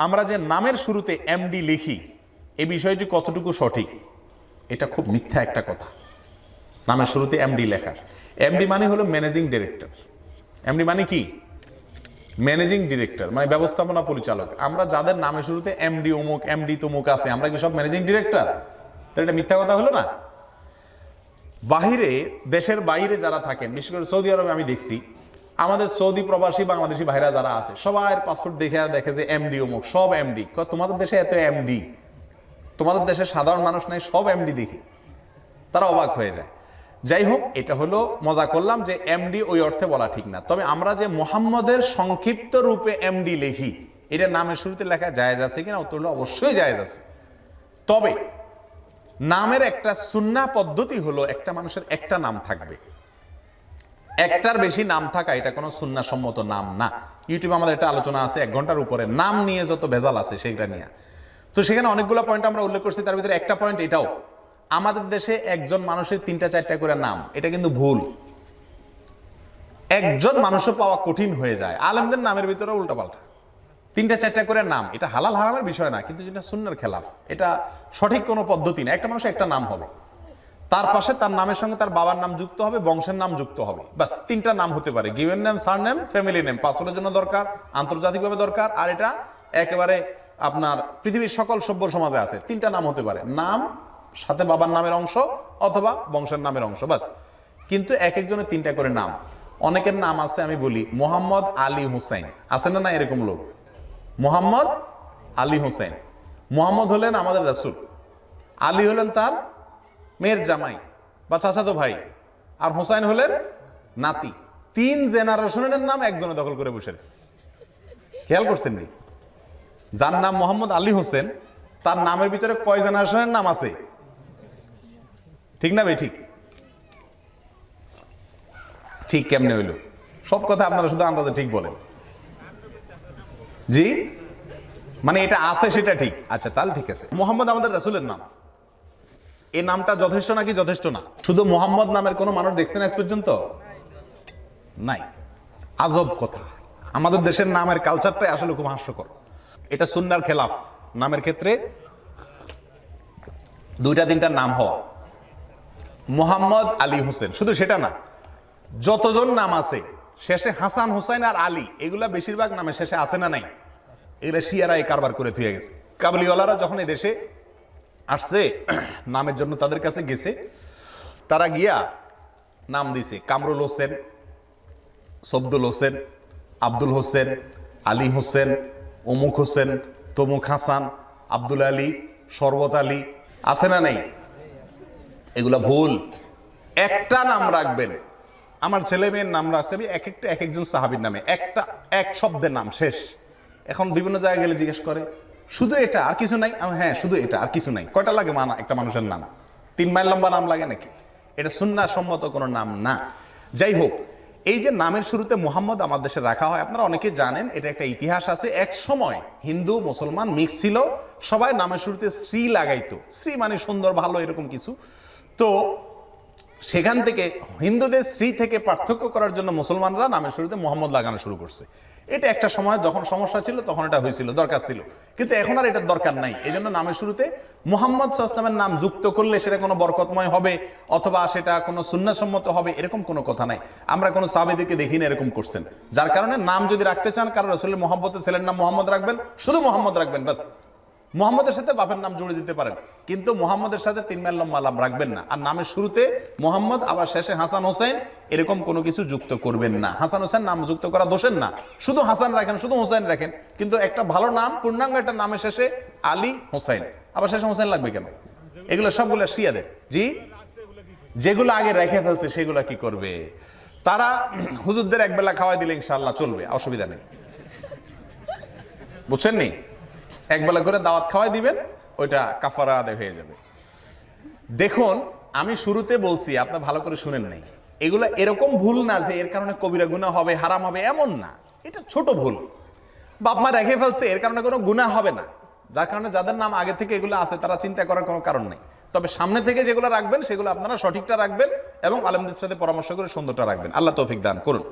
আমরা যে নামের শুরুতে এমডি লিখি এই বিষয়টি কতটুকু সঠিক? এটা খুব মিথ্যা একটা কথা। নামের শুরুতে এমডি লেখা, এমডি মানে হলো ম্যানেজিং ডিরেক্টর। এমডি মানে কি? ম্যানেজিং ডিরেক্টর, মানে ব্যবস্থাপনা পরিচালক। আমরা যাদের নামের শুরুতে এমডি অমুক এমডি তমুক আছে, আমরা কি সব ম্যানেজিং ডিরেক্টর? তাহলে এটা মিথ্যা কথা হলো না? বাহিরে, দেশের বাইরে যারা থাকেন, বিশেষ করে সৌদি আরবে আমি দেখছি, আমাদের সৌদি প্রবাসী বাংলাদেশি ভাইরা যারা আছে সবার পাসপোর্ট দেখে যে এমডি অমুক, সব এমডি। তোমাদের দেশে এত এমডি, তোমাদের দেশে সাধারণ মানুষ নাই, সব এমডি দেখি, তারা অবাক হয়ে যায়। যাই হোক, এটা হলো মজা করলাম যে এমডি ওই অর্থে বলা ঠিক না। তবে আমরা যে মোহাম্মদের সংক্ষিপ্ত রূপে এমডি লিখি, এটা নামের শুরুতে লেখা জায়েজ আছে কিনা? উত্তর হলো অবশ্যই জায়েজ আছে। তবে নামের একটা সুন্নাহ পদ্ধতি হলো একটা মানুষের একটা নাম থাকবে, একটার বেশি নাম থাকা এটা কোনো সুন্নাহ সম্মত নাম না। ইউটিউবে আমাদের একটা আলোচনা আছে 1 ঘন্টার উপরে, নাম নিয়ে যত ভেজাল আছে সেটা নিয়ে। তো সেখানে অনেকগুলো পয়েন্ট আমরা উল্লেখ করছি, তার ভিতরে একটা পয়েন্ট এটাও, আমাদের দেশে একজন মানুষের 3টা-4টা করে নাম, এটা কিন্তু ভুল। একজন মানুষও পাওয়া কঠিন হয়ে যায়। আলেমদের নামের ভিতরে উল্টাপাল্টা 3টা-4টা করে নাম, এটা হালাল হারামের বিষয় না, কিন্তু যেটা সুন্নাহর খেলাফ, এটা সঠিক কোনো পদ্ধতি না। একটা মানুষের একটা নাম হবে, তার পাশে তার নামের সঙ্গে তার বাবার নাম যুক্ত হবে, বংশের নাম যুক্ত হবে, বাস 3টা নাম হতে পারে। Given name, surname, family name, পাসপোর্টের জন্য দরকার, আন্তর্জাতিকভাবে দরকার, আর এটা একেবারে আপনার পৃথিবীর সকল সভ্য সমাজে আছে। 3টা নাম হতে পারে, নাম সাথে বাবার নামের অংশ অথবা বংশের নামের অংশ, বাস। কিন্তু এক একজনের 3টা করে নাম। অনেকের নাম আছে, আমি বলি মোহাম্মদ আলী হুসাইন, আছে না? না, এরকম লোক মোহাম্মদ আলী হুসাইন। মোহাম্মদ হলেন আমাদের রাসূল, আলী হলেন তার মেয়ের জামাই বা চাচাতো ভাই, আর হোসাইন হলেন নাতি। 3 জেনারেশনের নাম একজনে দখল করে বসে রয়েছে। খেয়াল করছেন নি? যার নাম মোহাম্মদ আলী হোসেন, তার নামের ভিতরে কয় জেনারেশনের নাম আছে? ঠিক না ভাই? ঠিক ঠিক কেমনে হইল? সব কথা আপনারা শুধু আন্দাজে ঠিক বলেন। জি, মানে এটা আছে সেটা ঠিক। আচ্ছা, তাহলে ঠিক আছে। মোহাম্মদ আমাদের রাসূলের নাম, এই নামটা যথেষ্ট নাকি যথেষ্ট না? শুধু মোহাম্মদ নামের কোনো মানুষ দেখছেন আজ পর্যন্ত? নাই। আজব কথা। আমাদের দেশের নামের কালচারটাই আসলে খুব হাস্যকর। এটা সুন্নাহর খেলাফ। নামের ক্ষেত্রে 2টা-3টা নাম হওয়া। মোহাম্মদ আলী হোসেন, শুধু সেটা না, যতজন নাম আছে শেষে হাসান, হোসেন আর আলী, এগুলা বেশিরভাগ নামের শেষে আছে না নাই? এগুলা শিয়ারা এই কারবার করে থুয়ে গেছে। কাবুলিওয়ালারা যখন এই দেশে আসছে, নামের জন্য তাদের কাছে গেছে, তারা গিয়া নাম দিছে কামরুল হোসেন, সবদুল হোসেন, আব্দুল হোসেন, আলী হোসেন, অমুক হোসেন, তমুক হাসান, আব্দুল আলী, শরবত আলী, আছে না নাই? এগুলা ভুল। একটা নাম রাখবেন। আমার ছেলে মেয়ের নাম রাখছে এক একজন সাহাবীর নামে, এক শব্দের নাম, শেষ। এখন বিভিন্ন জায়গায় গেলে জিজ্ঞেস করে শুধু এটা আর কিছু নাই? হ্যাঁ, শুধু এটা আর কিছু নাই। কয়টা লাগে একটা মানুষের নাম? 3 মাইল লম্বা নাম লাগে নাকি? এটা সুন্নাহ সম্মত কোনো নাম না। যাই হোক, এই যে নামের শুরুতে মুহাম্মদ আমাদের দেশে রাখা হয়, আপনারা অনেকে জানেন, এটা একটা ইতিহাস আছে। এক সময় হিন্দু মুসলমান মিক্স ছিল, সবাই নামের শুরুতে শ্রী লাগাইতো। শ্রী মানে সুন্দর, ভালো, এরকম কিছু। তো সেখান থেকে হিন্দুদের শ্রী থেকে পার্থক্য করার জন্য মুসলমানরা নামের শুরুতে মুহাম্মদ লাগানো শুরু করছে। এটা একটা সময় যখন সমস্যা ছিল তখন এটা হয়েছিল, দরকার ছিল, কিন্তু এখন আর এটার দরকার নাই। এই জন্য নামের শুরুতে মুহাম্মদ সাল্লাল্লাহু আলাইহি ওয়াসাল্লামের নাম যুক্ত করলে সেটা কোনো বরকতময় হবে অথবা সেটা কোনো সুন্নাহসম্মত হবে, এরকম কোনো কথা নাই। আমরা কোনো সাহাবীদেরকে দেখি না এরকম করছেন। যার কারণে নাম যদি রাখতে চান, কারণ রাসূলের মুহাম্মদের ছেলের নাম মুহাম্মদ রাখবেন, শুধু মুহাম্মদ রাখবেন, বাস। মুহাম্মদের সাথে বাপের নাম জুড়ে দিতে পারেন, কিন্তু মুহাম্মদের সাথে 3 মাইল লম্বা নাম রাখবেন না। আর নামের শুরুতে মুহাম্মদ, আবার শেষে হাসান হোসেন, এরকম কোনো কিছু যুক্ত করবেন না। হাসান হোসেন নাম যুক্ত করা দোষের না, শুধু হাসান রাখেন, শুধু হোসেন রাখেন, কিন্তু একটা ভালো নাম, পূর্ণাঙ্গ একটা নামের শেষে আলী হোসেন, আবার শেষে হোসেন লাগবে কেন? এগুলো সবগুলো শিয়াদের। জি, যেগুলো আগে রেখে ফেলছে সেগুলো কি করবে? তারা হুজুরদের একবেলা খাওয়াই দিলে ইনশাআল্লাহ চলবে, অসুবিধা নেই, বুঝছেন নি? একবেলা করে দাওয়াত খাওয়াই দিবেন, ওইটা কাফারা আদায় হয়ে যাবে। দেখুন, আমি শুরুতে বলছি, আপনি ভালো করে শুনেন নাই, এগুলো এরকম ভুল না যে এর কারণে কবিরা গুনাহ হবে, হারাম হবে, এমন না। এটা ছোট ভুল, বাপ মা রেখে ফেলছে, এর কারণে কোনো গুনাহ হবে না। যার কারণে যাদের নাম আগে থেকে এগুলো আছে তারা চিন্তা করার কোনো কারণ নেই। তবে সামনে থেকে যেগুলো রাখবেন সেগুলো আপনারা সঠিকটা রাখবেন এবং আলেমদের সাথে পরামর্শ করে সুন্দরটা রাখবেন। আল্লাহ তৌফিক দান করুন।